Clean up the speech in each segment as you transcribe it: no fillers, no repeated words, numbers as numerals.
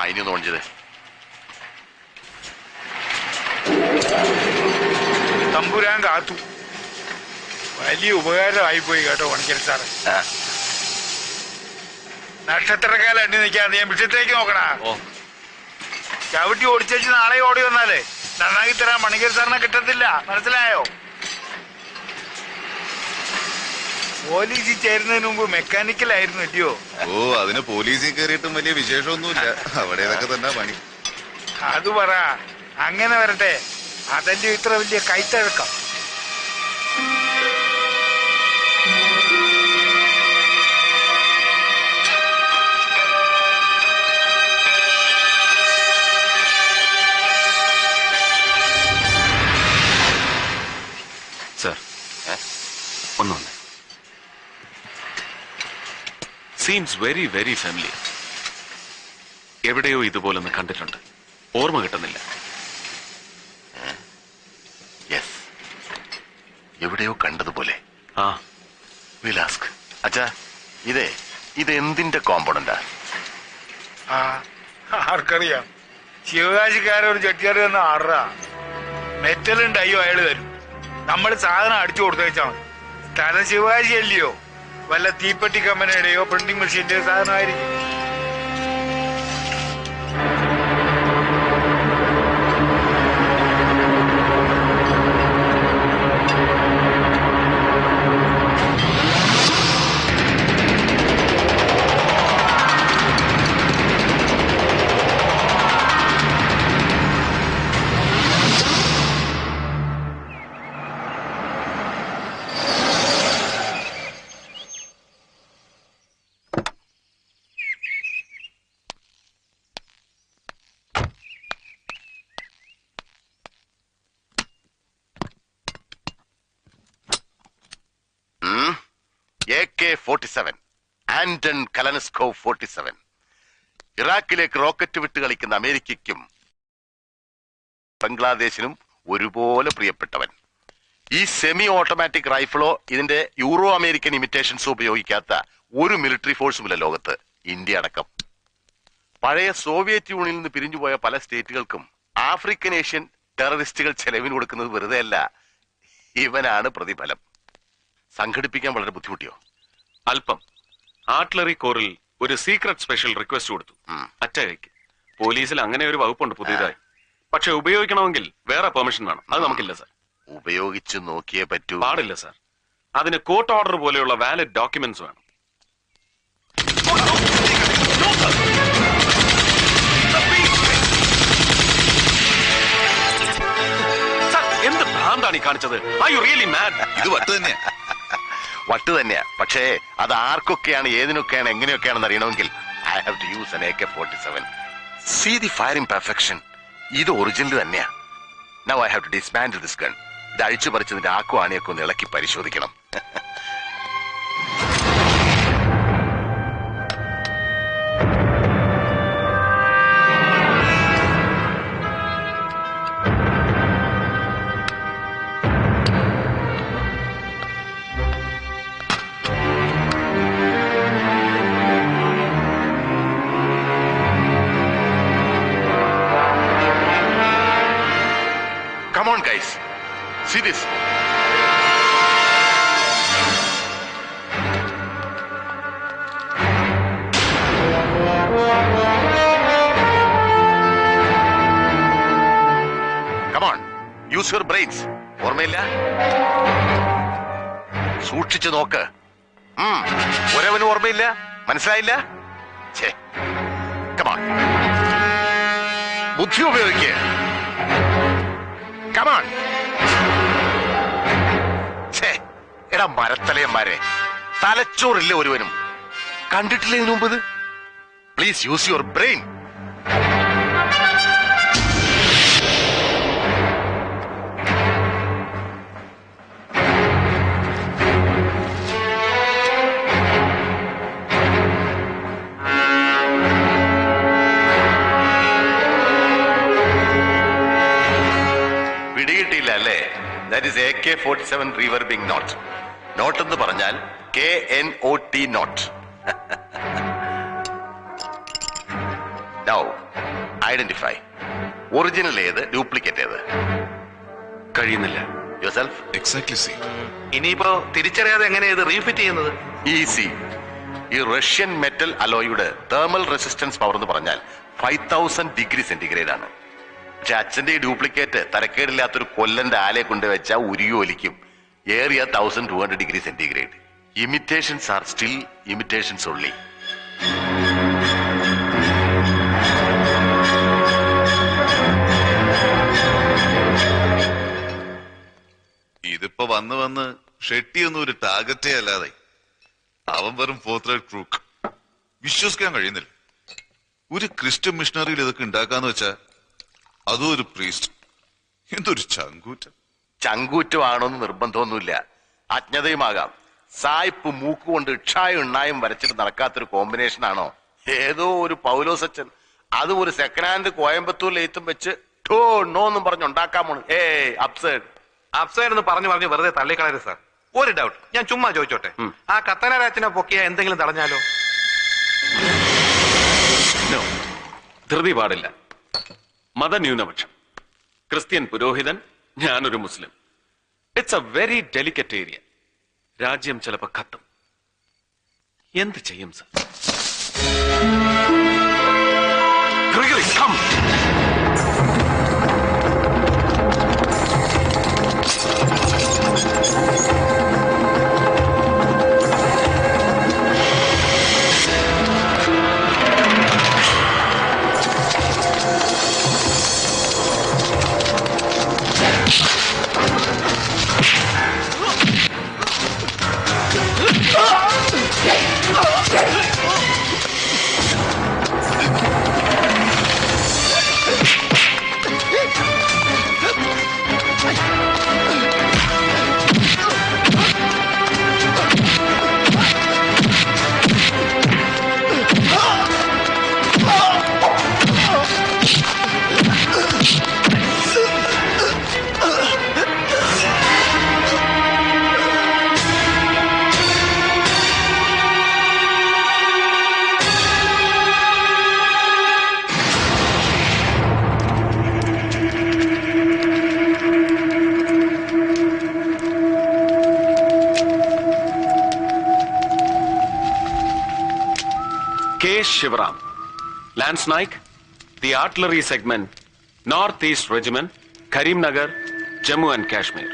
ഇനി ഒന്ന് ഓൺ ചെയ്തേ. തമ്പുരാൻ കാത്തു. വലിയ ഉപകാരമായിപ്പോയി കേട്ടോ പണിക്കൽ സാറ്. നക്ഷത്രക്കാലം അണ്ടി നിൽക്കാതെ ഞാൻ വിഷയത്തേക്ക് നോക്കണാ. ചവിട്ടി ഓടിച്ചു നാളെ ഓടി വന്നാലേ നന്നാക്കി തരാൻ പണിക്കൽ സാറിനെ കിട്ടത്തില്ല, മനസ്സിലായോ? പോലീസിൽ ചേരുന്നതിന് മുമ്പ് മെക്കാനിക്കലായിരുന്നു അല്ലയോ? അതിന് പോലീസിൽ കയറിയിട്ടും വലിയ വിശേഷമൊന്നുമില്ല, അവിടെ ഇതൊക്കെ തന്നെ പണി. അത് പറ, അങ്ങനെ വരട്ടെ. അതല്ലേ ഇത്ര വലിയ കൈത്തഴക്കം. സർ, ഒന്നുണ്ട്. Seems very very familiar. എവിടെയോ ഇതുപോലൊന്ന് കണ്ടിട്ടുണ്ട്, ഓർമ്മ കിട്ടുന്നില്ല. എവിടെയോ കണ്ടതുപോലെ. വിലാസ്ക് അച്ഛാ, ഇത് എന്തിന്റെ കോമ്പൗണ്ടാ? ആർക്കറിയാം. ശിവകാശിക്കാരൊരു ചെട്ടിയാർ തന്ന ആറാ മെറ്റലുണ്ട്. അയ്യോ, അയാള് തരും. നമ്മൾ സാധനം അടിച്ചു കൊടുത്തേച്ചാ മതി. സ്ഥലം ശിവകാശി അല്ലയോ? വല്ല തീപ്പെട്ടി കമ്പനിയുടെയോ പ്രിന്റിംഗ് മെഷീന്റെയോ സാധനമായിരിക്കും. AK-47 Anton Kalashnikov 47. ഇറാഖിലേക്ക് റോക്കറ്റ് വിട്ട് കളിക്കുന്ന അമേരിക്കയ്ക്കും ബംഗ്ലാദേശിനും ഒരുപോലെ പ്രിയപ്പെട്ടവൻ. ഈ സെമി ഓട്ടോമാറ്റിക് റൈഫിളോ ഇതിന്റെ യൂറോ അമേരിക്കൻ ഇമിറ്റേഷൻസോ ഉപയോഗിക്കാത്ത ഒരു മിലിറ്ററി ഫോഴ്സുമില്ല ലോകത്ത്, ഇന്ത്യ അടക്കം. പഴയ സോവിയറ്റ് യൂണിയനിൽ നിന്ന് പിരിഞ്ഞുപോയ പല സ്റ്റേറ്റുകൾക്കും ആഫ്രിക്കൻ ഏഷ്യൻ ടെററിസ്റ്റുകൾ ചെലവിന് കൊടുക്കുന്നത് വെറുതെ അല്ല, ഇവനാണ് പ്രതിഫലം. സംഘടിപ്പിക്കാൻ വളരെ ബുദ്ധിമുട്ടിയോ? അല്പം. ആർട്ടിലറി കോറിൽ ഒരു സീക്രട്ട് സ്പെഷ്യൽ റിക്വസ്റ്റ് കൊടുത്തു. അറ്റാക്ക് പോലീസിൽ അങ്ങനെ ഒരു വകുപ്പുണ്ട് പുതിയതായി. പക്ഷെ ഉപയോഗിക്കണമെങ്കിൽ വേറെ പെർമിഷൻ വേണം. അത് നമുക്കില്ല സാർ. ഉപയോഗിച്ച് നോക്കിയേ പറ്റൂ. പാടില്ല സാർ. അതിന് കോർട്ട് ഓർഡർ പോലെയുള്ള വാലിഡ് ഡോക്യുമെന്റ്സ് വേണം. എന്ത് ഭ്രാന്താണ് ഈ കാണിച്ചത്? Are you really mad? ഇത് വട്ട് തന്നെയാ. വട്ട് തന്നെയാ. പക്ഷേ അത് ആർക്കൊക്കെയാണ്, ഏതിനൊക്കെയാണ്, എങ്ങനെയൊക്കെയാണെന്ന് അറിയണമെങ്കിൽ I have to use an AK-47. See the firing perfection. ഇത് ഒറിജിനൽ തന്നെയാ. Now I have to dismantle this gun. ഇത് അഴിച്ചു പറിച്ചതിന്റെ ആക്കോ ആണിയൊക്കെ ഒന്ന് ഇളക്കി പരിശോധിക്കണം. Come on, guys. See this. Come on. Use your brains. ഓർമ്മയില്ല? സൂക്ഷിച്ചു നോക്ക്. ഒരവനും ഓർമ്മയില്ല? മനസ്സിലായില്ല? Come on. ബുദ്ധി ഉപയോഗിക്കുക. Come on. എടാ മരത്തലയന്മാരെ, തലച്ചോറില്ല ഒരുവനും. കണ്ടിട്ടില്ല ഇതിനു മുമ്പ്? Please use your brain. പിടികിട്ടിയില്ല അല്ലേ? That is AK-47 reverbing knot. Knot എന്ന് പറഞ്ഞാൽ KNOT knot. Now identify original ഏത്, ഡ്യൂപ്ലിക്കേറ്റ് ഏത്? കഴിയുന്നില്ല. യുവർസെൽഫ്? Exactly see. ഇനിയിപ്പോ തിരിച്ചറിയാതെ എങ്ങനെയാ ഇത് റീഫിറ്റ് ചെയ്യുന്നത്? ഈസി. ഈ റഷ്യൻ മെറ്റൽ അലോയുടെ തേർമൽ റെസിസ്റ്റൻസ് പവർ എന്ന് പറഞ്ഞാൽ 5000 ഡിഗ്രി സെന്റിഗ്രേഡ് ആണ്. പക്ഷെ അച്ഛന്റെ ഈ ഡ്യൂപ്ലിക്കേറ്റ് തരക്കേടില്ലാത്തൊരു കൊല്ലന്റെ ആലയെ കൊണ്ടുവച്ചാൽ ഉരുകി ഒലിക്കും. ഏറിയ 1200 degree centigrade. Imitations are still imitations only. ഇതിപ്പോ വന്ന് വന്ന് ഷെട്ടിയൊന്നും ഒരു ടാർഗറ്റേ അല്ലാതെ അവൻ വെറും ഫോർത്ത് റേറ്റ് ക്രൂക്ക്. വിശ്വസിക്കാൻ കഴിയുന്നില്ല. ഒരു ക്രിസ്ത്യൻ മിഷണറിയിൽ ഇതൊക്കെ ഉണ്ടാക്കാന്ന് വെച്ചാ അതും ഒരു പ്രീസ്റ്റ്. എന്തൊരു ചങ്കൂറ്റം. ചങ്കൂറ്റമാണോന്ന് നിർബന്ധമൊന്നുമില്ല, അജ്ഞതയുമാകാം. സായിപ്പ് മൂക്കുകൊണ്ട് ഇക്ഷായും എണ്ണായും വരച്ചിട്ട് നടക്കാത്തൊരു കോമ്പിനേഷൻ ആണോ ഏതോ ഒരു പൗലോസച്ചൻ അതും ഒരു സെക്കൻഡ് ഹാൻഡ് കോയമ്പത്തൂർ ലെയ്ത്തും വെച്ച് ടോ നോ എന്നും പറഞ്ഞുണ്ടാക്കാമോ? അപ്സൈഡ് എന്ന് പറഞ്ഞു വെറുതെ തള്ളിക്കളയരുത് സാർ. ഒരു ഡൗട്ട്, ഞാൻ ചുമ്മാ ചോദിച്ചോട്ടെ, ആ കത്തനാരാച്ചനെ പൊക്കിയ എന്തെങ്കിലും തടഞ്ഞാലോ? No. ധൃതി പാടില്ല. മതന്യൂനപക്ഷം, ക്രിസ്ത്യൻ പുരോഹിതൻ, ഞാനൊരു മുസ്ലിം. It's a very delicate area. രാജ്യം ചിലപ്പോ കത്തും. എന്ത് ചെയ്യും sir? Gregory, come. Shivaram, Lance Naik, the Artillery Segment, Northeast Regiment, Karimnagar, Jammu and Kashmir.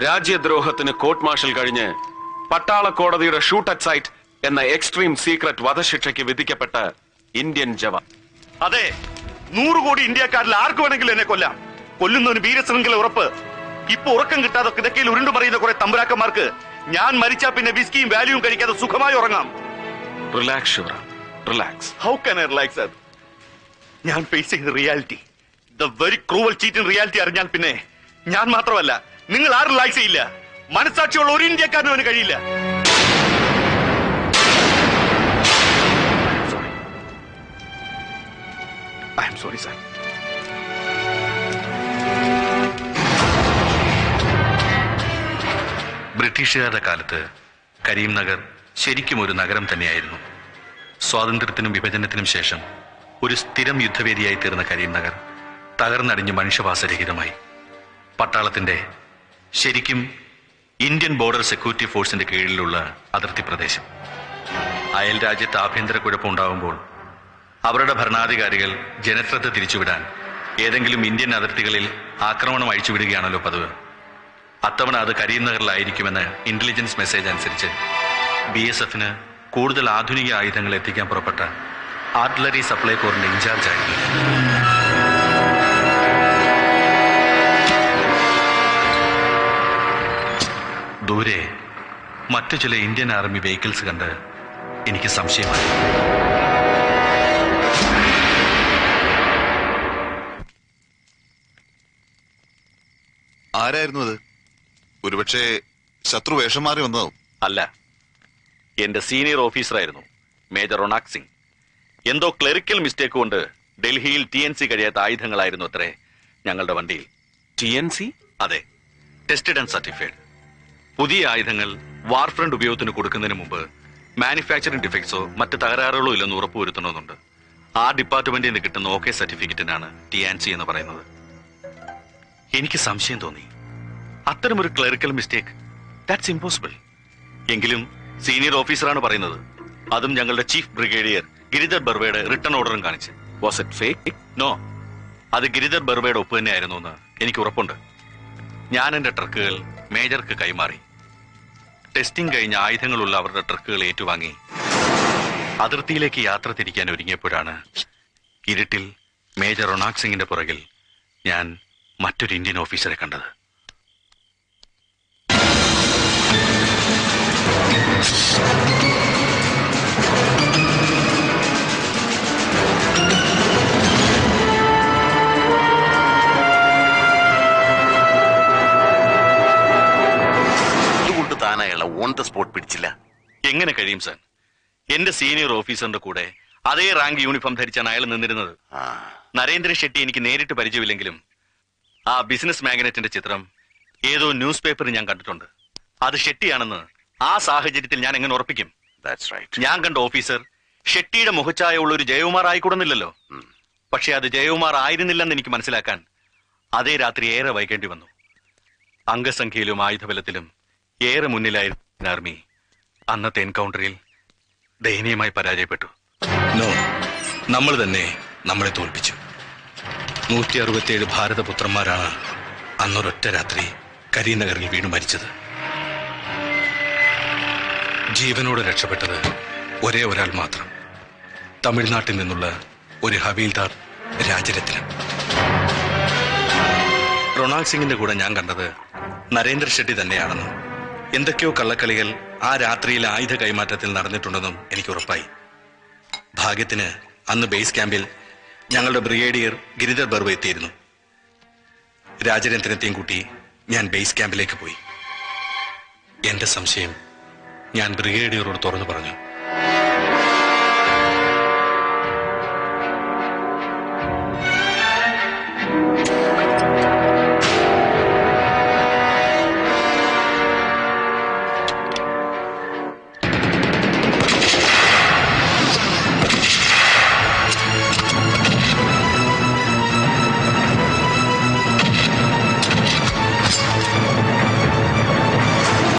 രാജ്യദ്രോഹത്തിന് കോർട്ട് മാർഷൽ കഴിഞ്ഞ് പട്ടാള കോടതിയുടെ ഷൂട്ട് അറ്റ് സൈറ്റ് എന്ന എക്സ്ട്രീം സീക്രട്ട് വധശിക്ഷയ്ക്ക് വിധിക്കപ്പെട്ട ഇന്ത്യൻ ജവാൻ. അതെ, 100 കോടി ഇന്ത്യക്കാരിൽ ആർക്ക് വേണമെങ്കിലും എന്നെ കൊല്ലാം. കൊല്ലുന്നവന് വീരശൃംഖല ഉറപ്പ്. ഇപ്പൊ ഉറക്കം കിട്ടാതെ കിടക്കയിൽ ഉരുണ്ടു പറയുന്ന കുറെ തമ്പുരാക്കന്മാർക്ക് ഞാൻ മരിച്ചാ പിന്നെ വിസ്കിയും വാല്യൂവും കഴിക്കാതെ സുഖമായി ഉറങ്ങാം. Relax Shivaram, relax. How can I relax sir? ഞാൻ ഫേസ് ചെയ്ത reality, the very cruel cheat in reality അറിഞ്ഞാൽ പിന്നെ ഞാൻ മാത്രമല്ല നിങ്ങൾ ആരും റിലാക്സ് ചെയ്യില്ല. മനസാക്ഷിയുള്ള ഒരു ഇന്ത്യക്കാരനും അവന് കഴിയില്ല. I am sorry sir. ബ്രിട്ടീഷുകാരുടെ കാലത്ത് കരീംനഗർ ശരിക്കും ഒരു നഗരം തന്നെയായിരുന്നു. സ്വാതന്ത്ര്യത്തിനും വിഭജനത്തിനും ശേഷം ഒരു സ്ഥിരം യുദ്ധവേദിയായി തീർന്ന കരീംനഗർ തകർന്നടിഞ്ഞ് മനുഷ്യവാസരഹിതമായി. പട്ടാളത്തിന്റെ, ശരിക്കും ഇന്ത്യൻ ബോർഡർ സെക്യൂരിറ്റി ഫോഴ്സിന്റെ കീഴിലുള്ള അതിർത്തി പ്രദേശം. അയൽ രാജ്യത്ത് ആഭ്യന്തര കുഴപ്പമുണ്ടാകുമ്പോൾ അവരുടെ ഭരണാധികാരികൾ ജനശ്രദ്ധ തിരിച്ചുവിടാൻ ഏതെങ്കിലും ഇന്ത്യൻ അതിർത്തികളിൽ ആക്രമണം അഴിച്ചുവിടുകയാണല്ലോ പതിവ്. അത്തവണ അത് കരീംനഗറിലായിരിക്കുമെന്ന് ഇന്റലിജൻസ് മെസ്സേജ് അനുസരിച്ച് BSFന് കൂടുതൽ ആധുനിക ആയുധങ്ങൾ എത്തിക്കാൻ പുറപ്പെട്ട ആർട്ടിലറി സപ്ലൈ കോറിന്റെ ഇൻചാർജ് ആയിരുന്നു. ദൂരെ മറ്റു ചില ഇന്ത്യൻ ആർമി വെഹിക്കിൾസ് കണ്ട് എനിക്ക് സംശയമായി. ആരായിരുന്നു അത്? ഒരുപക്ഷെ ശത്രു വേഷം മാറി വന്നതാവും. അല്ല, എന്റെ സീനിയർ ഓഫീസറായിരുന്നു മേജർ റൊണാക് സിംഗ്. എന്തോ ക്ലറിക്കൽ മിസ്റ്റേക്ക് കൊണ്ട് ഡൽഹിയിൽ TNC കഴിയാത്ത ആയുധങ്ങളായിരുന്നു അത്രേ ഞങ്ങളുടെ വണ്ടിയിൽ. TNC? അതെ, ടെസ്റ്റഡ് ആൻഡ് സർട്ടിഫൈഡ്. പുതിയ ആയുധങ്ങൾ വാർഫ്രണ്ട് ഉപയോഗത്തിന് കൊടുക്കുന്നതിന് മുമ്പ് മാനുഫാക്ചറിംഗ് ഡിഫക്ട്സോ മറ്റ് തകരാറുകളോ ഇല്ലെന്ന് ഉറപ്പുവരുത്തണമെന്നുണ്ട്. ആ ഡിപ്പാർട്ട്മെന്റിൽ നിന്ന് കിട്ടുന്ന ഓക്കെ സർട്ടിഫിക്കറ്റിനാണ് TNC എന്ന് പറയുന്നത്. എനിക്ക് സംശയം തോന്നി, അത്തരമൊരു ക്ലറിക്കൽ മിസ്റ്റേക്ക് ദാറ്റ്സ് ഇമ്പോസിബിൾ. എങ്കിലും സീനിയർ ഓഫീസറാണ് പറയുന്നത്, അതും ഞങ്ങളുടെ ചീഫ് ബ്രിഗേഡിയർ ഗിരിധർ ബർവയുടെ റിട്ടേൺ ഓർഡറും കാണിച്ച്. Was it fake? നോ, അത് ഗിരിധർ ബർവയുടെ ഒപ്പ് തന്നെയായിരുന്നു എന്ന് എനിക്ക് ഉറപ്പുണ്ട്. ഞാൻ എന്റെ ട്രക്കുകൾ മേജർക്ക് കൈമാറി. ടെസ്റ്റിംഗ് കഴിഞ്ഞ ആയുധങ്ങളുള്ള അവരുടെ ട്രക്കുകൾ ഏറ്റുവാങ്ങി അതിർത്തിയിലേക്ക് യാത്ര തിരിക്കാൻ ഒരുങ്ങിയപ്പോഴാണ് ഇരുട്ടിൽ മേജർ റൊണാക് സിംഗിന്റെ പുറകിൽ ഞാൻ മറ്റൊരു ഇന്ത്യൻ ഓഫീസറെ കണ്ടത്. അതുകൊണ്ട് താൻ അയാളെ ഓൺ ദ സ്പോട്ട് പിടിച്ചില്ല? എങ്ങനെ കഴിയും സാർ? എന്റെ സീനിയർ ഓഫീസറിന്റെ കൂടെ അതേ റാങ്ക് യൂണിഫോം ധരിച്ചാണ് അയാൾ നിന്നിരുന്നത്. നരേന്ദ്ര ഷെട്ടി എനിക്ക് നേരിട്ട് പരിചയമില്ലെങ്കിലും ആ ബിസിനസ് മാഗ്നറ്റിന്റെ ചിത്രം ഏതോ ന്യൂസ് പേപ്പറിൽ ഞാൻ കണ്ടിട്ടുണ്ട്. അത് ഷെട്ടിയാണെന്ന് ആ സാഹചര്യത്തിൽ ഞാൻ എങ്ങനെ ഉറപ്പിക്കും? ഞാൻ കണ്ട ഓഫീസർ ഷെട്ടിയുടെ മുഖച്ഛായ ഉള്ള ഒരു ജയകുമാർ ആയിക്കൂടുന്നില്ലല്ലോ. പക്ഷെ അത് ജയകുമാർ ആയിരുന്നില്ലെന്ന് എനിക്ക് മനസ്സിലാക്കാൻ അതേ രാത്രി ഏറെ വൈകേണ്ടി വന്നു. അംഗസംഖ്യയിലും ആയുധബലത്തിലും ഏറെ മുന്നിലായിരുന്ന ആർമി അന്നത്തെ എൻകൗണ്ടറിൽ ദയനീയമായി പരാജയപ്പെട്ടു. നോ, നമ്മൾ തന്നെ നമ്മളെ തോൽപ്പിച്ചു. 167 ഭാരതപുത്രന്മാരാണ് അന്നൊരൊറ്റ രാത്രി കരീനഗറിൽ വീണു മരിച്ചത്. ജീവനോടെ രക്ഷപ്പെട്ടത് ഒരേ ഒരാൾ മാത്രം, തമിഴ്നാട്ടിൽ നിന്നുള്ള ഒരു ഹവീൽദാർ രാജരത്നം. റൊണാൾഡ് സിംഗിന്റെ കൂടെ ഞാൻ കണ്ടത് നരേന്ദ്ര ഷെട്ടി തന്നെയാണെന്നും എന്തൊക്കെയോ കള്ളക്കളികൾ ആ രാത്രിയിൽ ആയുധ കൈമാറ്റത്തിൽ നടന്നിട്ടുണ്ടെന്നും എനിക്ക് ഉറപ്പായി. ഭാഗ്യത്തിന് അന്ന് ബേസ് ക്യാമ്പിൽ ഞങ്ങളുടെ ബ്രിഗേഡിയർ ഗിരിധർ ബർവ എത്തിയിരുന്നു. രാജരത്നത്തെയും കൂട്ടി ഞാൻ ബേസ് ക്യാമ്പിലേക്ക് പോയി. എന്റെ സംശയം ഞാൻ ബ്രിഗേഡിയറോട് തുറന്നു പറഞ്ഞു.